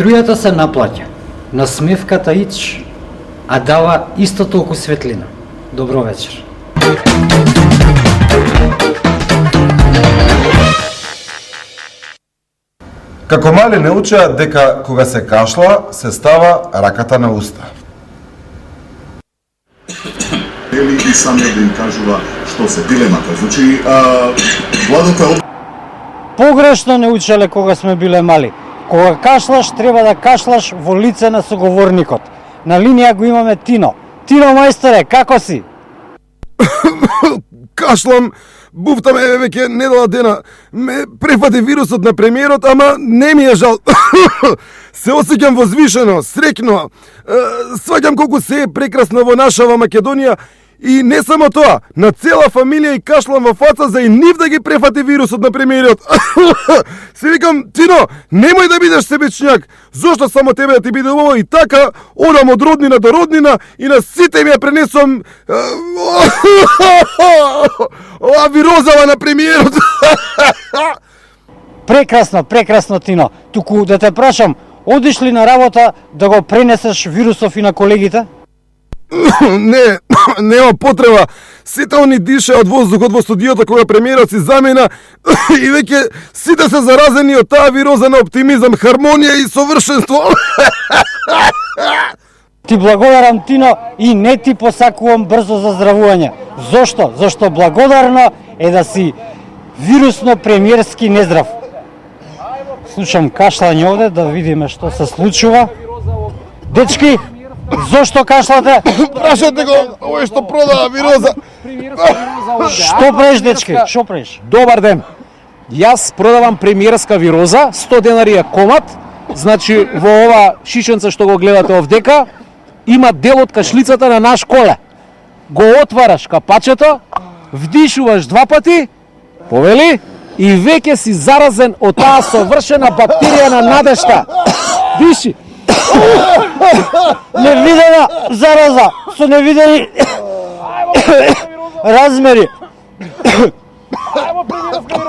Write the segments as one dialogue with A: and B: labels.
A: Струјата се наплаќа, насмевката ич, а дава исто толку светлина. Добро вечер.
B: Како мали не учеа дека кога се кашла, се става раката на уста.
C: Дели и самиот да им кажува што се дилемата. Значи, владата...
D: Погрешно не учеле кога сме биле мали. Кога кашлаш, треба да кашлаш во лице на соговорникот. На линија го имаме Тино. Тино, мајсторе, како си?
E: Кашлам, буфтаме веќе недела дена. Ме префати вирусот на премиерот, ама не ми е жал. Се осеќам возвишено, среќно. Сваќам колку се е прекрасно во нашава Македонија. И не само тоа, на цела фамилија и кашлам во фаца за и нив да ги префати вирусот на премиерот. Се викам, Тино, немој да бидеш себичњак. Зошто само тебе да ти биде убаво и така, одам од роднина до роднина и на сите ми ја пренесам ова вирозава на премиерот.
D: Прекрасно, прекрасно, Тино. Туку да те прашам, одиш ли на работа да го пренесеш вирусов и на колегите?
E: Не, нема потреба. Сите они дишаат воздухот во студиото кога премиерот си замена и веќе сите се заразени од таа вироза на оптимизам, хармонија и совршенство.
D: Ти благодарам, Тино, и не ти посакувам брзо заздравување. Зошто? Зошто благодарно е да си вирусно премиерски нездрав. Слушам кашлање овде, да видиме што се случува. Дечки, зошто кашлате?
E: Прашате го, овој што продава вироза.
D: Што правиш, дечки? Што правиш?
F: Добар ден. Јас продавам премиерска вироза, 100 денари е комат. Значи во ова шишенце што го гледате овдека има дел од кашлицата на наш коле. Го отвараш капачето, вдишуваш 2 пати, повели, и веќе си заразен од таа совршена бактерија на надежта. Диши.
D: Невидена зараза со невидени размери.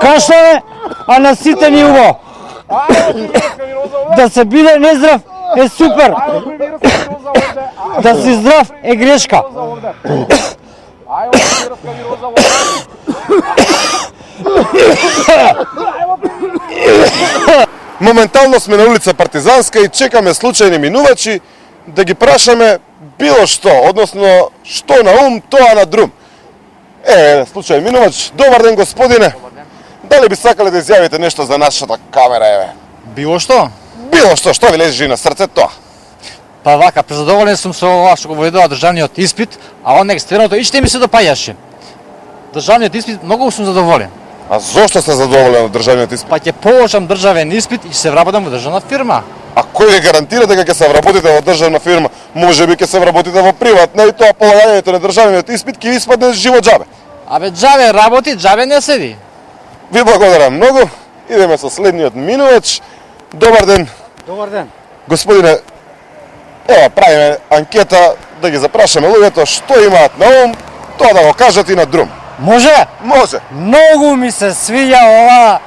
D: Кашламе, а на сите ни убаво. Да се биде нездрав е супер. Да си здрав е грешка.
B: Моментално сме на улица Партизанска и чекаме случајни минувачи да ги прашаме било што, односно што на ум, тоа на друм. Случај минувач, добар ден господине. Дали би сакале да изјавите нешто за нашата камера, еве?
G: Било што?
B: Било што ви лежи на срце тоа?
G: Па вака, презадоволен сум со ова што го водедува државниот испит, а он екстреното и што ми се допаѓаше. Државниот испит многу сум задоволен.
B: А зошто сте задоволен од државниот испит?
G: Па ќе положам државен испит и ќе се вработам во државна фирма.
B: А кој ви гарантира дека ќе се вработите во државна фирма? Можеби ќе се вработите во приватна и тоа полагањето на државниот испит ќе испадне живо џабе.
G: Абе џабе работи, џабе не седи.
B: Ви благодарам многу. Идеме со следниот минувач. Добар ден.
D: Добар ден.
B: Господине, ева правиме анкета да ги запрашаме луѓето што имаат на ум, тоа да го кажат и на друм.
D: Може?
B: Може.
D: Многу ми се свиѓа ова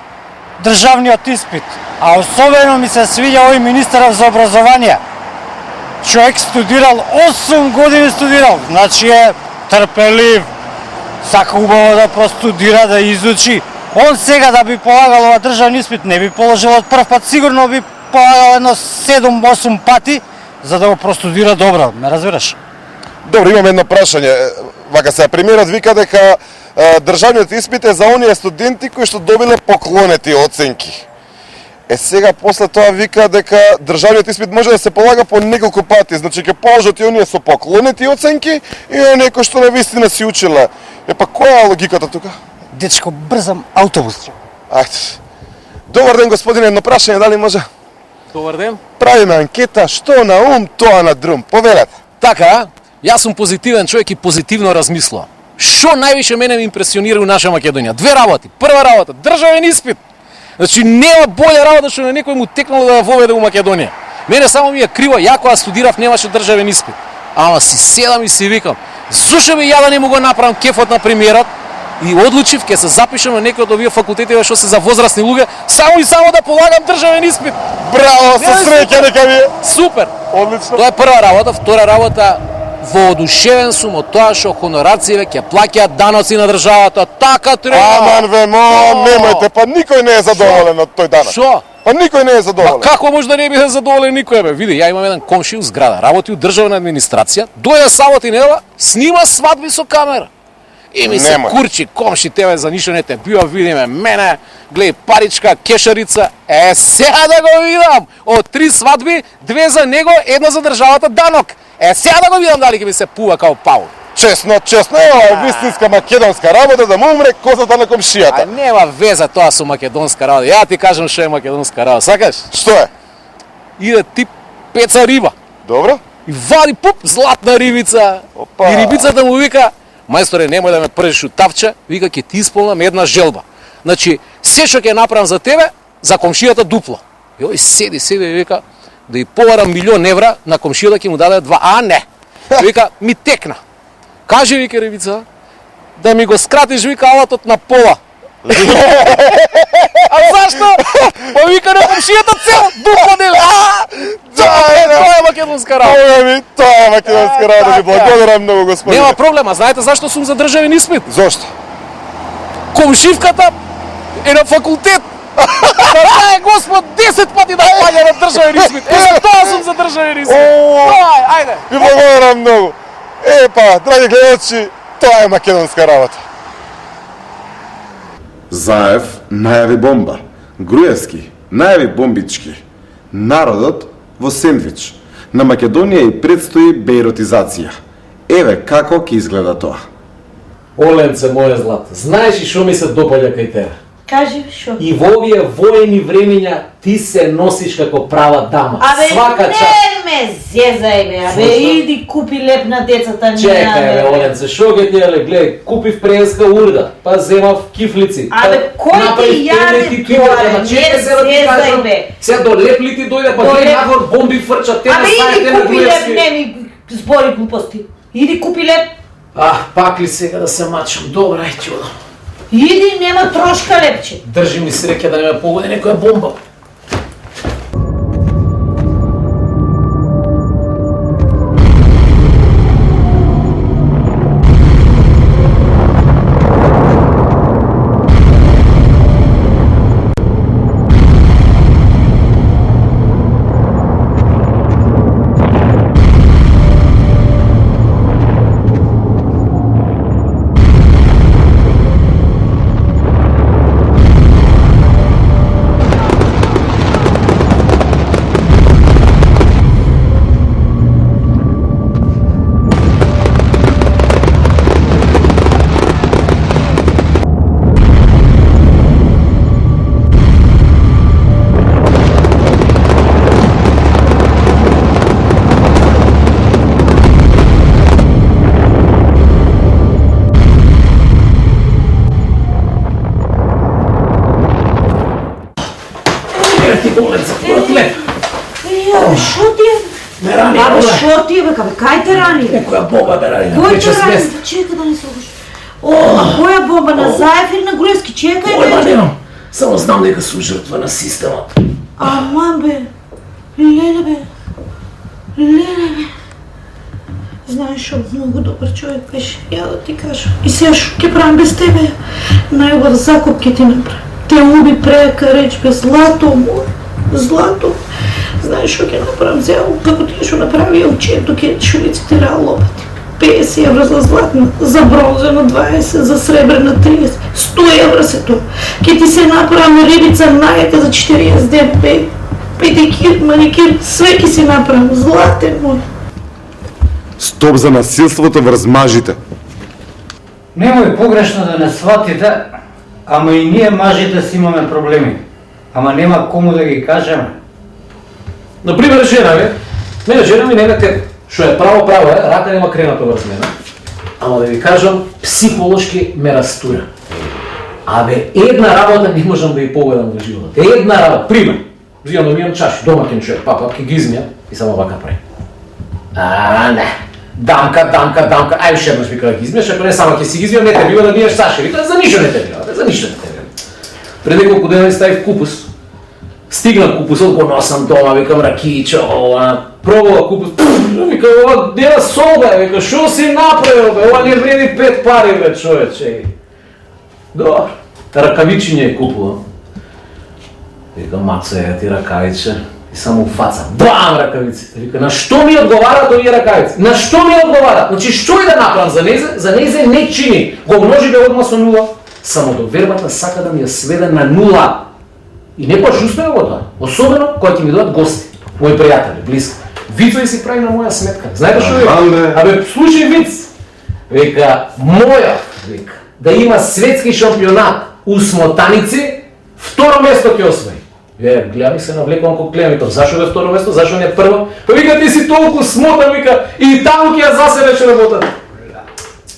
D: државниот испит, а особено ми се свиѓа овој министеров за образование. Човек студирал, 8 години студирал, значи е трпелив, сака убаво да простудира, да изучи. Он сега да би полагал ова државни испит, не би положил од прв пат, сигурно би полагал едно 7-8 пати, за да го простудира добро, ме разбираш?
B: Добро, имам едно прашање. Вака се премиерот вика дека државниот испит е за оние студенти кои што добиле поклонети оценки. Сега после тоа вика дека државниот испит може да се полага по неколку пати, значи ќе положат и оние со поклонети оценки и оние кои што навистина си учеле. Па која е логиката тука?
D: Дечко, брзам автобус.
B: Ајде. Добар ден господине, едно прашање дали може?
F: Добар ден.
B: Правиме анкета, што на ум, тоа на друм. Повелете.
F: Така, јас сум позитивен човек и позитивно размислувам. Што највише мене ме импресионира у наша Македонија? 2 работи. Прва работа, државен испит. Значи нема болја работа што на некој му текнало да воведе у Македонија. Мене само ми е криво, ја кога студирав немаше државен испит. Ама си седам и си викам, зошто би ја да не му го направам кефот на премиерот и одлучив ќе се запишам на некој од овие факултети што се за возрастни луѓе, само и само да полагам државен испит.
B: Браво, со среќа нека ви е.
F: Супер.
B: Одлично.
F: Тоа е прва работа, втора работа, воодушевен сум од тоа што хонорације ќе плаќаат даноци на државата, така треба.
B: Аман ве, немојте, па никој не е задоволен од тој данок.
F: Што?
B: Па никој не е
F: Па
B: задоволен.
F: како може да не биде задоволен никој бе? Види, ја имам еден комши у зграда, работи у државна администрација, дојде сабота и недела, снима свадби со камера. И ми се
B: Немој.
F: курчи, комши, тебе за ништо не те бива, видиме мене, гледај паричка, кешарица, сега да го видам! Од 3 свадби, 2 за него, 1 за државата данок. Сега да го видам дали ќе ми се пува као Паул.
B: Честно, ова е вистинска македонска работа да му умре козата на комшијата.
F: А нема веза тоа со македонска работа. Ја ти кажам што е македонска работа, сакаш?
B: Што е?
F: Иде тип пеца риба.
B: Добро?
F: И вади пуп златна рибица.
B: Опа.
F: И рибицата му вика: "Мајсторе, немој да ме пржиш у тавче, вика ќе ти исполнам една желба. Значи, се што ќе направам за тебе, за комшијата дупло." И ој седи и вика: "Да и поварам 1.000.000 евра на комшијата ќе му даде 2, а не." Вика: "Ми текна." Каже, вика рибица, "Да ми го скратиш, вика, алатот на пола." А зашто? Па вика на комшијата цел, дупло дел. Тоа е македонска работа.
B: Тоа е македонска работа, ви благодарам многу, господине.
F: Нема проблема, знаете зашто сум за државен испит?
B: Зошто?
F: Комшивката е на факултет. Така е, Господ, 10 пати да плаќа на државен испит. За тоа сум за државен испит. Тоа е, ајде.
B: Ви благодарам многу. Епа, драги гледачи, тоа е македонска работа.
E: Заев најави бомба. Груевски најави бомбички. Народот во сендвич. На Македонија и предстои бејротизација. Еве како ќе изгледа тоа.
H: Оленце, моје злато, знаеш и што ми се допаѓа кај тебе?
I: Кажи што?
H: И во овие воени времења ти се носиш како права дама.
I: Абе,
H: Свака час.
I: не ме зезај бе, абе, иди купи леп на децата ни.
H: Чекај бе, Оленце, шо ќе ти еле, гледај, купив преска урда, па земав кифлици.
I: Абе, кој ти јаде тоа, не зезај бе.
H: Сега до лепли ти дојде, па ти надвор бомби фрчат, те
I: Абе,
H: на
I: иди
H: сајте на
I: купи леп,
H: Груевски.
I: не ми збори глупости. Иди купи леп.
H: Пак ли сега да се мачам? Добра, ај ти одам.
I: Иди, нема трошка лепче.
H: Држи ми среќа да не ме погоди некоја бомба.
I: Шо ти е?
H: Ме рани,
I: Абе,
H: оле.
I: шо ти е бе, кај те рани?
H: Некоја бомба ме рани на
I: Кој те
H: печест
I: рани?
H: место.
I: Чекай да не се обиш. О, која бомба, на Заев или на Груевски? Чекај
H: Ојма
I: бе.
H: немам. Само знам дека сум жртва на системот.
I: Аман бе, леле бе, леле бе. Знаеш шо, многу добар човек беше, ја да ти кажам. И сега шо ќе правам без тебе? Најубав закоп ќе ти направи. Те уби прека реч без злато мој, злато. Знаеш шо ќе направам сега, како ти шо направи учето, ќе шо ги цитираа лопати. 50 евра за златна, за бронзена 20, за сребрена 30, 100 евра се тоа. Ке ти се направам рибица најака за 40 ден, педикир, маникир, све ке си направам, златен мој.
E: Стоп за насилството врз мажите.
A: Немој погрешно да не сватите, ама и ние мажите си имаме проблеми. Ама нема кому да ги кажеме.
H: Например, жена ми, мене жена ми нема тет. Што е право е, рака нема кренато врз мене. Ама да ви кажам, психолошки ме растура. Абе, една работа не можам да ја погодам во животот. Една работа, пример. Зијам да мијам чаши, домаќен човек, папа, ќе ги измија и само вака прави. Не. дамка, ај уште еднаш вика да ги измиеш, ако не само ќе си ги измиеш, не те бива да биеш Саше, вика за ништо не те бива, за ништо не те бива. Пред неколку дена ставив купус. Стигна купусот, го носам дома, викам ракичо, пробува купус, вика ова дела сол бе, вика шо си направил бе, ова не вреди 5 пари бе човече. Добро, ракавичиње купувам. Вика маца ја ти ракавиче и само фаца, бам ракавиците. Вика на што ми одговарат овие ракавици? На што ми одговарат? Значи што и да направам за незе не чини. Го умножи бе одма со нула. Само довербата сака да ми ја сведе на нула. И некојаш успеа во тоа, особено кога ќе ми дојдат гости, мои пријатели, близки. Вицови си прави на моја сметка. Знаете што вика? Абе, слушај виц. Вика, моја, вика, да има светски шампионат у смотаници, второ место ќе освои. Гледам и се навлекувам кога гледам и тоа. Зашо бе второ место, зашо не прво? Па вика, ти си толку смотан, вика, и таму ќе ја засебеш работата.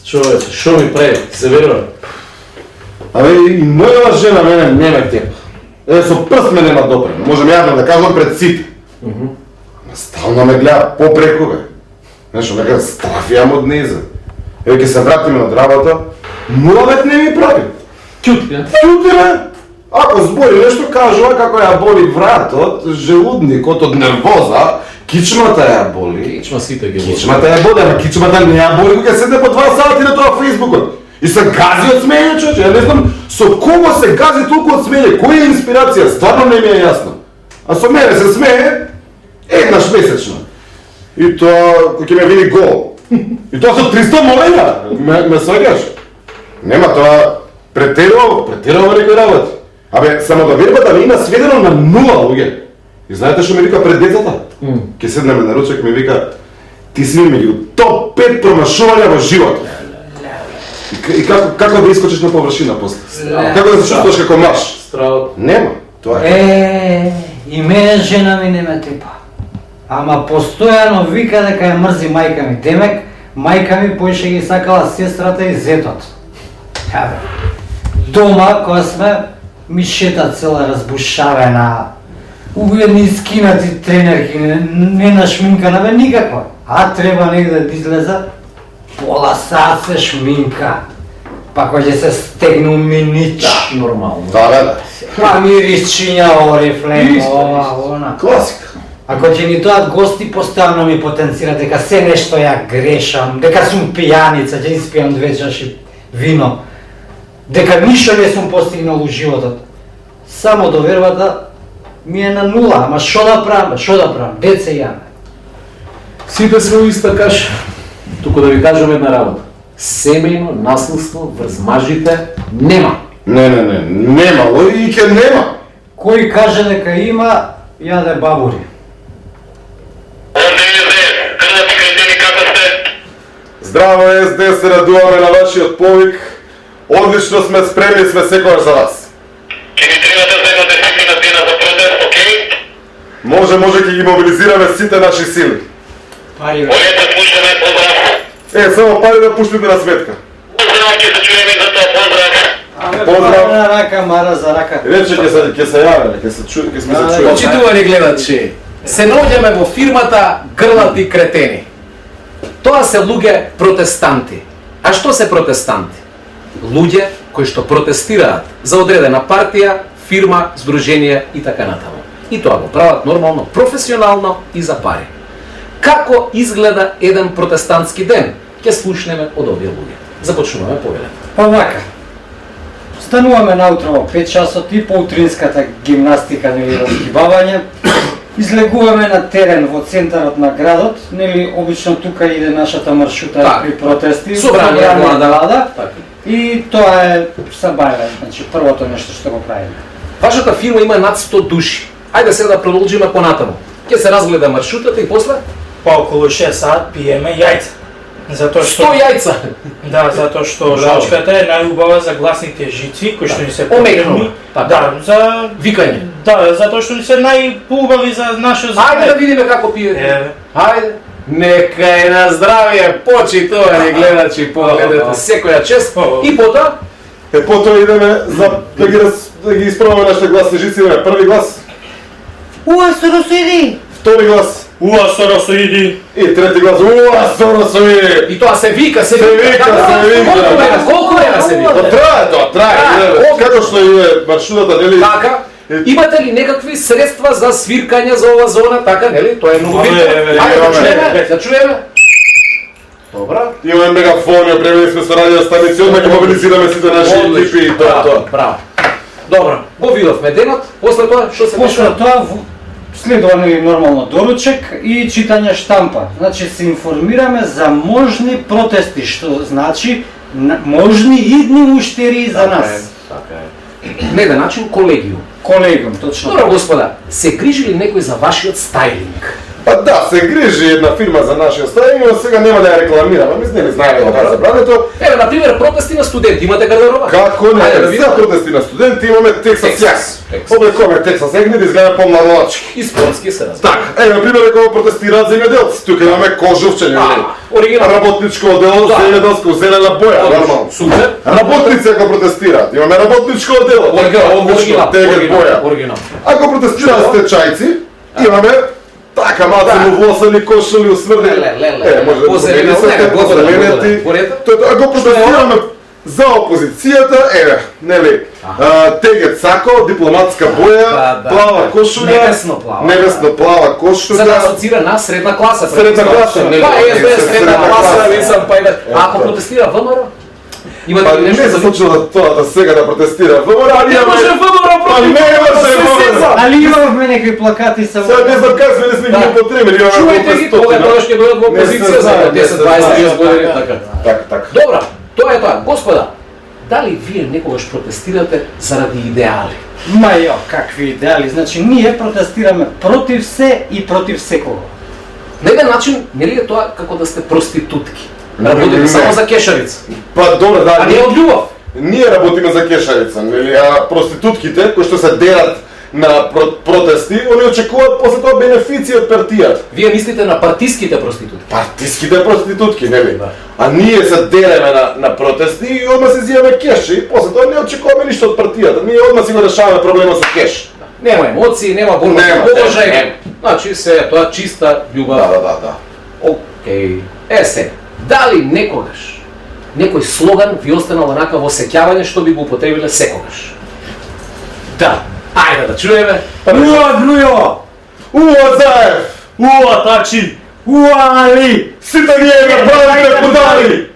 H: Човече, шо ми прави, се верува?
B: Абе, и мојава жена мене не ме тепа. Со прст ме нема допрено, можем јавно да кажам пред сите. Стално ме гледа попреку бе. Нешто нека стафијам од неза. Еве ќе се вратиме од работа, муавет не ми прави.
H: Ќути, бе?
B: Ќути бе! Ако збори нешто кажува како ја боли вратот, желудникот од нервоза, кичмата ја боли.
H: Кичма сите ги боли.
B: Кичмата ја боли, ама кичмата не ја боли кога седне по 2 сати на тоа Фејсбукот. И се гази од смење, човече, ја не знам со кого се гази толку од смење, која е инспирација, стварно не ми е јасно. А со мене се смее еднаш месечно. И тоа кој ќе ме види гол. И тоа со 300 молења, ме сваѓаш? Нема тоа претерува некој работи. Абе, само да вербата ми има сведено на нула луѓе. И знаете што ми вика пред децата? Ке седнеме на ручек, ми вика, ти си меѓу топ 5 промашувања во животот. И како да искочиш на површина после? Како да се чувствуваш како маж? Нема, тоа е.
A: И мене жена ми не ме тепа. Ама постојано вика дека ја мрзи мајка ми. Демек, мајка ми поише ги сакала сестрата и зетот. Дома, кога сме, ми шета цела разбушавена, уедни скинати тренерки, не нашминкана, бе никаква. А треба негде да излеза, пола сат се шминка, па кој ќе се стегну минич.
H: Нормално.
B: Да.
A: Па мирисчиња, орифлем, ова, она.
B: Класика.
A: Ако ќе ни дојат гости, постојано ми потенцира дека се нешто ја грешам, дека сум пијаница, ќе испијам 2 чаши вино, дека ништо не сум постигнал у животот. Само довербата ми е на нула, ама шо да правам, деца јаме.
H: Сите сме у иста каша. Туку да ви кажам една работа. Семејно наследство врз мажите нема.
B: Немало и ќе нема.
A: Кој каже дека има, јаде бабури.
B: Здраво СД, се радуваме на вашиот повик. Одлично сме спремни, сме секогаш за вас.
J: Ќе ни требате за една десетина дена за протест, окей?
B: Може ќе ги мобилизираме сите наши сили.
J: Олете, слушаме, поздрав.
B: Само пари да пуштите на сметка.
J: Поздрав, ќе се чуеме за тоа, поздрав.
B: Поздрав.
A: На рака, Мара за рака.
B: Рече ќе се јавиме, ќе сме се чуели.
H: Почитувани гледачи, се наоѓаме во фирмата Грлати кретени. Тоа се луѓе протестанти. А што се протестанти? Луѓе кои што протестираат за одредена партија, фирма, здружение и така натаму. И тоа го прават нормално, професионално и за пари. Како изгледа еден протестантски ден? Ќе слушнеме од овие луѓе. Започнуваме повеле.
A: Па вака. Стануваме наутро во 5 часот и по утринската гимнастика нели разгибавање. Излегуваме на терен во центарот на градот, нели обично тука иде нашата маршрута при протести.
H: Собрание
A: влада. И тоа е сабајле, значи првото нешто што го правиме.
H: Вашата фирма има над 100 души. Ајде сега да продолжиме понатаму. Ќе се разгледа маршрутата и после?
K: Па околу 6 сат пиеме јајца. Затоа што
H: 100 јајца.
K: Да, затоа што жачката е најубава за гласните жици кои што ни се
H: омекнува.
K: Да, за
H: викање.
K: Да, затоа што ни се најубави за нашо здравје.
H: Ајде да видиме како пиете. Ајде. Нека е на здравје, почитувани гледачи, погледнете секоја чест. И потоа?
B: Потоа идеме за да ги испробаме нашите гласни жици. Први глас.
I: Уа, се доседи.
B: Втори глас.
K: Уа, Соросо, иди!
B: И трети глас, уа, Соросо, иди!
H: И тоа се вика,
B: Се вика.
H: Колку време се вика?
B: Трае тоа, трае. Како што е маршрутата, нели?
H: Така. Имате ли некакви средства за свиркање за ова зона, така, нели? Тоа е многу битно. Ајде, да чуеме. Добра.
B: Имаме мегафони, опремени сме со радио станици, одма ќе мобилизираме сите наши екипи и тоа.
H: Браво. Добро, го видовме денот, после тоа што се
A: После
H: дешава?
A: тоа следува нормално доручек и читање штампа. Значи се информираме за можни протести, што значи можни идни уштерии за нас.
H: Така е. На еден начин колегиум.
A: Колегиум, точно.
H: Добро, господа, се грижи ли некој за вашиот стайлинг?
B: Па да, се грижи една фирма за нашиот стајлинг, но сега нема да ја рекламираме, мислам не знаеме дека е забрането.
H: Еве, на пример, протести на студенти, имате гардероба?
B: Како не, за протести на студенти имаме Texas јас. Облекуваме Texas јак, да изгледа помладолачки.
H: И спортски се разбира.
B: Така, на пример, кога протестираат земјоделци, тука имаме кожувчење,
H: оригинал.
B: работничко одело, земјоделско, зелена боја, нормално.
H: Супер.
B: Работници ако протестираат, имаме работничко одело, одлично, тегет боја.
H: Оригинал.
B: Ако протестираат стечајци, имаме така мацено влосани кошули усврдени. Може да позеленети. Ако протестираме за опозицијата, нели, тегет сако, дипломатска боја, плава кошуля, невесно плава кошуля.
H: За да асоцира на средна класа.
B: Средна класа, нели?
H: Па средна класа, мислам, па ако протестира ВМРО?
B: Па не се случува тоа да сега да протестира ВМРО,
H: Не може ВМРО против.
A: Али имавме некои плакати со.
B: Сега не знам как сме не ги потребили.
H: Чуете ги, кога тоа ќе бидат во опозиција за 10-20 години, така.
B: Така.
H: Добра, тоа е тоа. Господа, дали вие некогаш протестирате заради идеали?
A: Ма јо, какви идеали. Значи, ние протестираме против се и против секого.
H: На еден начин, нели е тоа како да сте проститутки? Работите само за кешарица.
B: Па добро, да.
H: А не од љубов.
B: Ние работиме за кешарица, нели, а проститутките кои што се дерат на протести, они очекуваат после тоа бенефиции од партијата.
H: Вие мислите на партиските проститутки?
B: Партиските проститутки, нели? А ние се дереме на протести и одма се зијаме кеш и после тоа не очекуваме ништо од партијата. Ние одма си го решаваме проблемот со кеш.
H: Нема емоции, нема борба за положај. Значи се тоа чиста љубов.
B: Да.
H: Океј. Сега, дали некогаш некој слоган ви останал онака во сеќавање што би го употребиле секогаш? Да. Ајде да чуеме.
A: Уа, Грујо!
B: Уа, Заев!
K: Уа, Тачи!
A: Уа, Али!
B: Сите ние направите подали!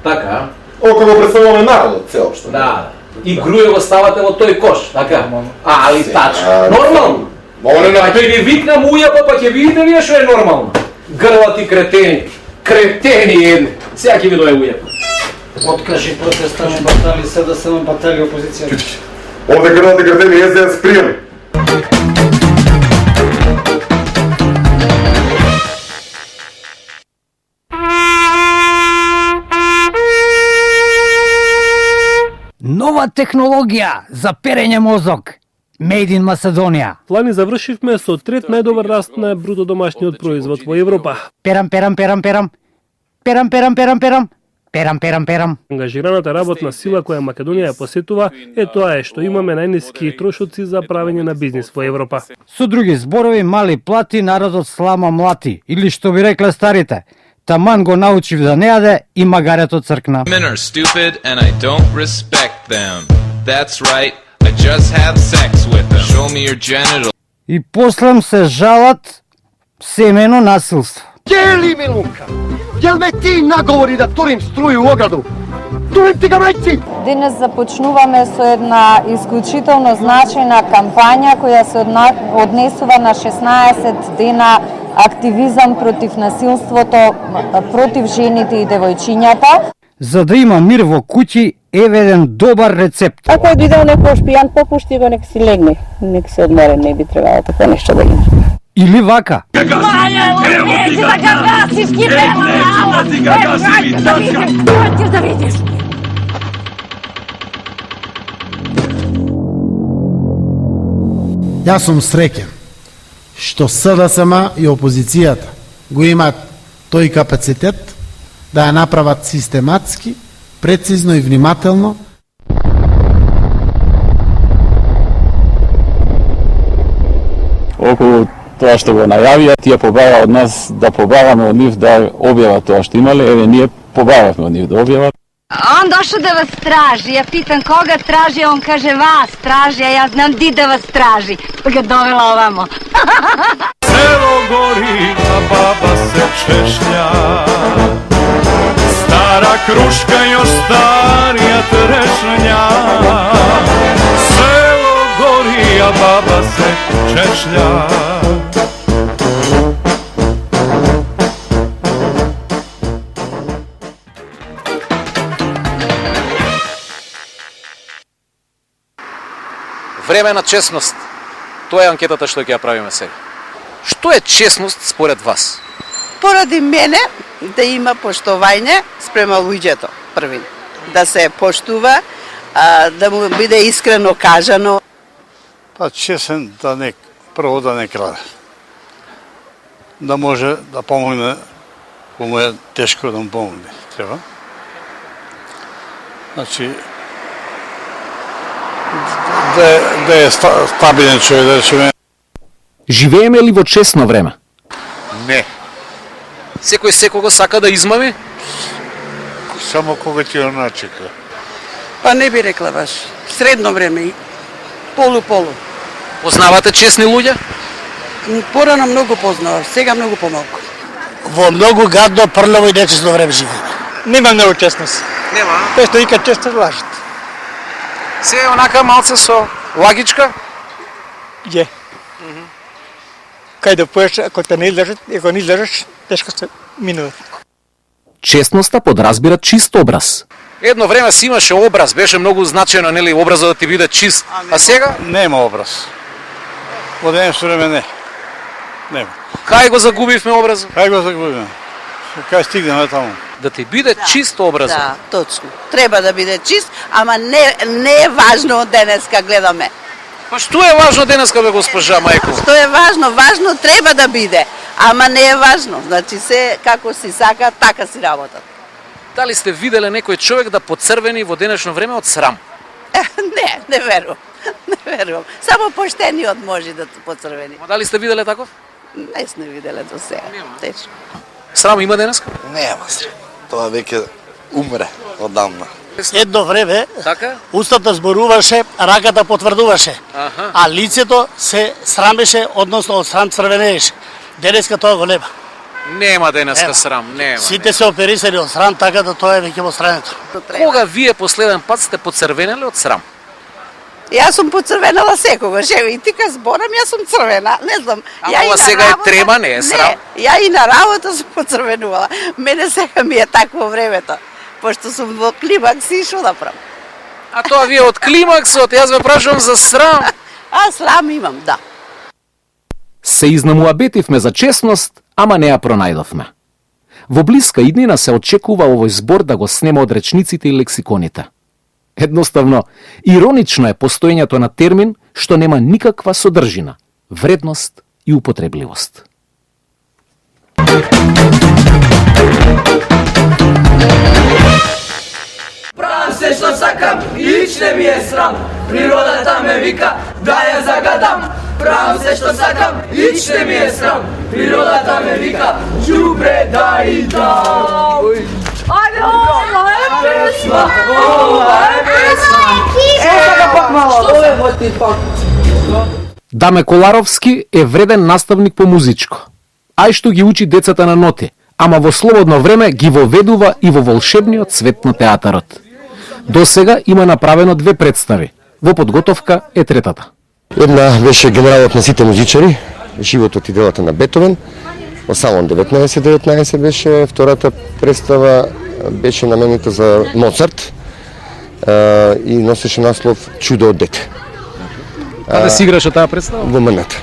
H: Така.
B: Око го представуваме народот, целопшто.
H: Да. И Грујо го ставате во тој кош, така? Али Тачи. Нормално. Тој ви викнам уја, па ќе видите вие што е нормално. Грлати кретени. Кретени едни. Сега ќе ви дое уја.
A: Откажи протеста на батали се да се на батали опозиција.
B: Овде грдате градени СДС пријами.
L: Нова технологија за перење мозок. Made in Macedonија.
M: Лани завршивме со трет најдобар раст на бруто домашниот производ во Европа.
L: Перам.
M: Ангажираната работна сила која Македонија ја посетува е тоа што имаме најниски трошоци за правење на бизнис во Европа.
L: Со други зборови, мали плати, народот слама млати. Или што би рекле старите, таман го научив да не јаде и магарето цркна.
N: Women are stupid and I don't respect them. That's right. I just had sex with them. Show me your genitals.
L: И послем се жалат семено насилство.
O: Гели Милунка, јел ме ти наговори да турим струју у ограду? Турим ти га мајци!
P: Денес започнуваме со една исклучително значајна кампања која се однесува на 16 дена активизам против насилството против жените и девојчињата.
L: За да има мир во куќи, еве еден добар рецепт.
Q: Ако е видел некој шпијан, попушти го, нека си легне, нека се одморе, не би требало такво нешто да има.
L: Или вака.
R: Јас сум среќен што СДСМ и опозицијата го имаат тој капацитет да ја направат систематски, прецизно и внимателно.
S: Околу тоа што го најавија, тие побава од нас да побаваме од нив да објават тоа што имале, еве ние побававме од нив да објават.
T: Он дошao da vas traži, ja pitam koga traži, on kaže vas traži, a ja znam di da vas traži, pa ga dovela ovamo.
U: Selo gori, a baba se češlja, stara kruška još starija trešnja. Selo gori, a baba se češlja.
H: Време на честност. Тоа е анкетата што ќе ја правиме сега. Што е честност според вас?
V: Поради мене да има поштовање спрема луѓето, првин. Да се поштува, да му биде искрено кажано.
W: Па честен да не, прво да не краде. Да може да помогне кому е тешко да му помогне. Треба. Значи, да е стабилен човек, да речеме.
F: Живееме ли во честно време?
W: Не.
H: Секој секого сака да измами?
W: Само кога ти ја начека.
V: Па не би рекла баш. Средно време, полу-полу.
H: Познавате честни луѓе?
V: Порано многу познавав, сега многу помалку.
O: Во многу гадно, прљаво и нечестно време живееме.
K: Нема многу честност.
H: Нема?
K: Тоа што вика често лажат.
H: Се е онака малце со лагичка?
K: Е. Кај да поеш, ако те не излежат, ако не излежаш, тешко се минува.
F: Честноста подразбира чист образ.
H: Едно време си имаше образ, беше многу значено, нели, образот да ти биде чист. А сега?
W: Нема образ. Во денешно време не. Нема.
H: Кај го загубивме образот?
W: Кај го загубивме? Кај стигнеме таму?
H: Да ти биде чист образот.
V: Да, точно. Треба да биде чист, ама не е важно денеска гледаме.
H: Па што е важно денеска, бе, госпожа Мајко?
V: Што е важно? Важно треба да биде, ама не е важно. Значи се како си сака, така си работат.
H: Дали сте виделе некој човек да поцрвени во денешно време од срам?
V: Не верувам. Не верувам. Само поштениот може да поцрвени.
H: Ма дали сте виделе таков?
V: Не сме виделе до сега. Тешко.
H: Срам има денеска?
X: Нема срам. Тоа веќе умре одамна.
O: Едно време
H: така?
O: устата зборуваше, раката потврдуваше, а лицето се срамеше, односно од срам црвенееше. Денеска тоа го нема.
H: Нема денеска срам, нема.
O: Сите се оперисани од срам, така да тоа е веќе во страното.
H: Кога вие последен пат сте поцрвенели од срам?
V: Јас сум поцрвенала секогаш, ево и ти ка зборам, јас сум црвена, не знам.
H: Ама сега е трема, не е срам.
V: Не, ја и на работа сум поцрвенувала. Мене сега ми е такво времето, пошто сум во климакс и шо да правам.
H: А тоа вие од климаксот, јас ве прашувам за срам.
V: А срам имам, да.
F: Се изнамуабетивме за честност, ама не ја пронајдовме. Во блиска иднина се очекува овој збор да го снема од речниците и лексиконите. Едноставно, иронично е постоењето на термин што нема никаква содржина, вредност и употребливост.
Y: Правам се што сакам, ич не ми е срам. Природата ме вика да ја загадам. Правам се што сакам, ич не ми е срам. Природата ме вика đubre да и дам.
T: Ајде, ова е песма!
Y: Ова е песма!
V: Сега пак мало, ова е во ти пак.
F: Даме Коларовски е вреден наставник по музичко. Ај што ги учи децата на ноти, ама во слободно време ги воведува и во волшебниот свет на театарот. До сега има направено 2 представи. Во подготовка е третата.
Z: Една беше генералот на сите музичари, животот и делата на Бетовен. Осамон 1919 беше. Втората представа беше наменита за Моцарт и носеше наслов Чудо од дете.
F: Каде си играше таа представа?
Z: Во МНТ.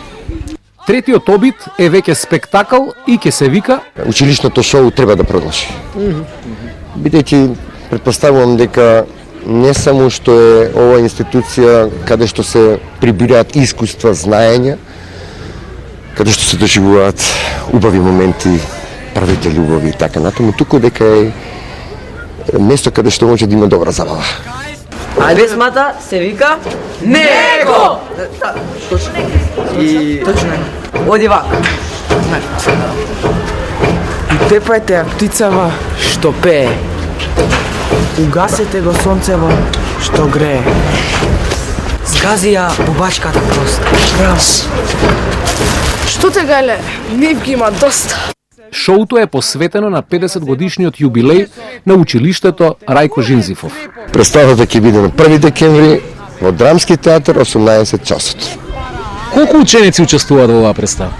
F: Третиот обид е веќе спектакл и ќе се вика
Z: Училишното шоу треба да продолжи. Бидејќи претпоставувам дека не само што е ова институција каде што се прибираат искуства, знаења, каде што се доживуваат убави моменти, правите љубови и така натаму, туку дека е место каде што може да има добра забава.
Y: А песмата се вика Него! Точно. И точно. Оди вака.
C: И тепајте ја птицава што пее. Угасете го сонцево што грее.
Y: Згази ја бубачката просто. Раз.
C: Што те гале? Нив ги има доста.
F: Шоуто е посветено на 50 годишниот јубилеј на училиштето Рајко Жинзифов.
Z: Представата ќе биде на 1 декември во Драмски театар 18 часот.
F: Колку ученици учествуваат во оваа представа?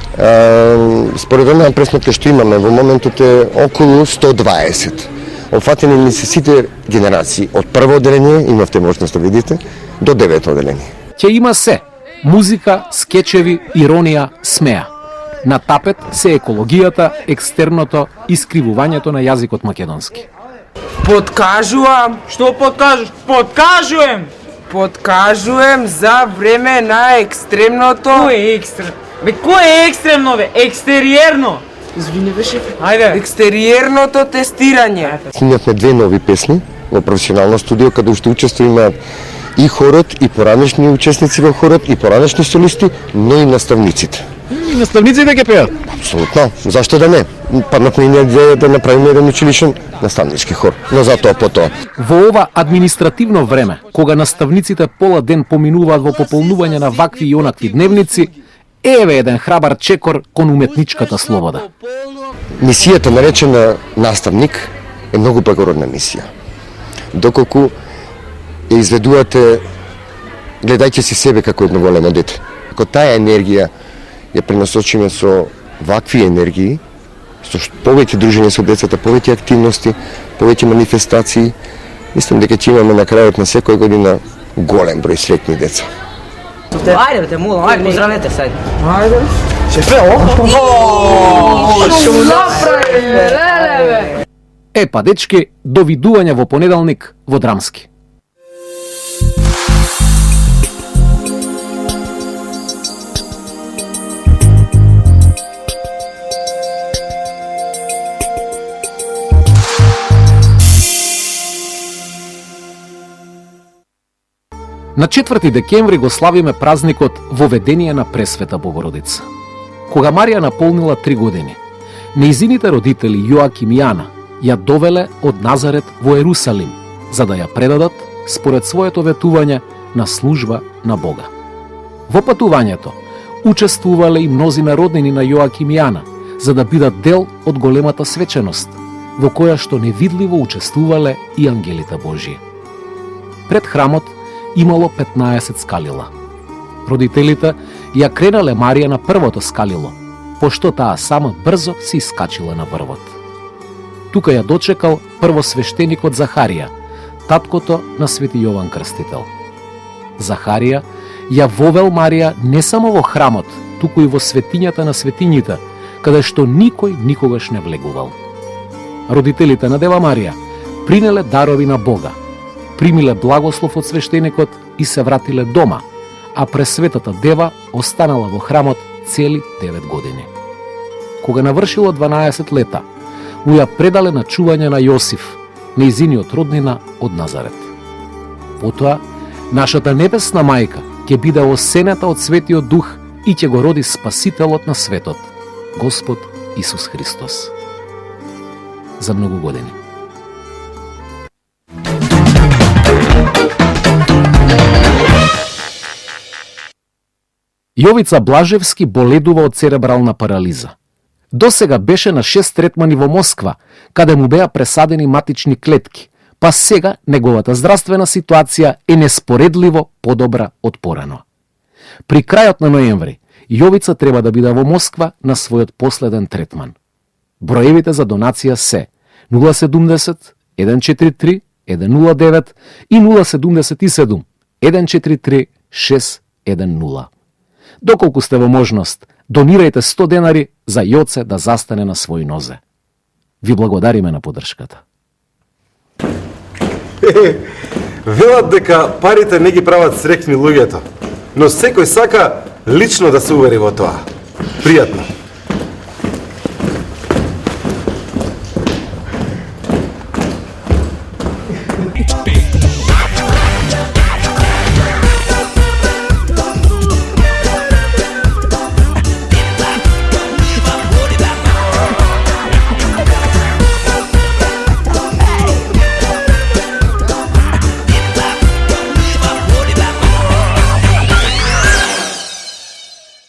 Z: Според онаа пресметка што имаме во моментот е околу 120. Офатени ни се сите генерации од прво одделение, имавте можност да видите, до 9 одделение.
F: Ќе има се: музика, скечеви, иронија, смеа. На тапет се екологијата, екстерното и скривувањето на јазикот македонски.
C: Подкажувам.
Y: Што подкажеш? Подкажувам!
C: Подкажувам за време на екстремното.
Y: Кој е екстрем? Бе, кој е екстремно, бе? Екстериерно!
C: Извини, беше.
Y: Ајде.
C: Екстериерното тестирање.
Z: Снимавме 2 нови песни во професионално студио, каде уште учествуваат и хорот, и поранешни учесници во хорот, и поранешни солисти, но и наставниците.
F: И наставниците ќе пеат?
Z: Апсолутно. Зашто да не? Паднавме и идеја да направиме еден училишен наставнички хор. Но затоа потоа.
F: Во ова административно време, кога наставниците пола ден поминуваат во пополнување на вакви и онакви дневници, еве еден храбар чекор кон уметничката слобода.
Z: Мисијата наречена наставник е многу благородна мисија. Доколку ја изведувате гледајќи си себе како едно големо дете. Ако таа енергија ја пренасочиме со вакви енергии, со повеќе дружење со децата, повеќе активности, повеќе манифестации, мислам дека ќе имаме на крајот на секоја година голем број среќни деца.
Y: Ајде, бе, те молам, ајде, поздравете се.
C: Ајде.
Y: Шефе,
C: Што направи, леле, бе.
F: Епа, дечки, довидување во понеделник во Драмски. На 4 декември го славиме празникот Воведение на Пресвета Богородица. Кога Марија наполнила 3 години, нејзините родители Јоаким и Јана ја довеле од Назарет во Ерусалим, за да ја предадат, според своето ветување, на служба на Бога. Во патувањето учествувале и мнозина роднини на Јоаким и Јана, за да бидат дел од големата свеченост, во која што невидливо учествувале и ангелите Божии. Пред храмот имало 15 скалила. Родителите ја кренале Марија на првото скалило, пошто таа сама брзо се искачила на врвот. Тука ја дочекал првосвештеникот Захарија, таткото на свети Јован Крстител. Захарија ја вовел Марија не само во храмот, туку и во светињата на светињите, каде што никој никогаш не влегувал. Родителите на Дева Марија принеле дарови на Бога, примиле благослов од свештеникот и се вратиле дома, а Пресветата Дева останала во храмот цели 9 години. Кога навршило 12 лета, му ја предале на чување на Јосиф, нејзиниот роднина од Назарет. Потоа, нашата небесна мајка ќе биде осенета од Светиот Дух и ќе го роди Спасителот на светот, Господ Исус Христос. За многу години. Јовица Блажевски боледува од церебрална парализа. Досега беше на 6 третмани во Москва, каде му беа пресадени матични клетки, па сега неговата здравствена ситуација е неспоредливо подобра од порано. При крајот на ноември, Јовица треба да биде во Москва на својот последен третман. Броевите за донација се 070 143 109 и 077 143 610. Доколку сте во можност, донирајте 100 денари за Јоце да застане на свој нозе. Ви благодариме на поддршката.
D: Велат дека парите не ги прават среќни луѓето, но секој сака лично да се увери во тоа. Пријатно.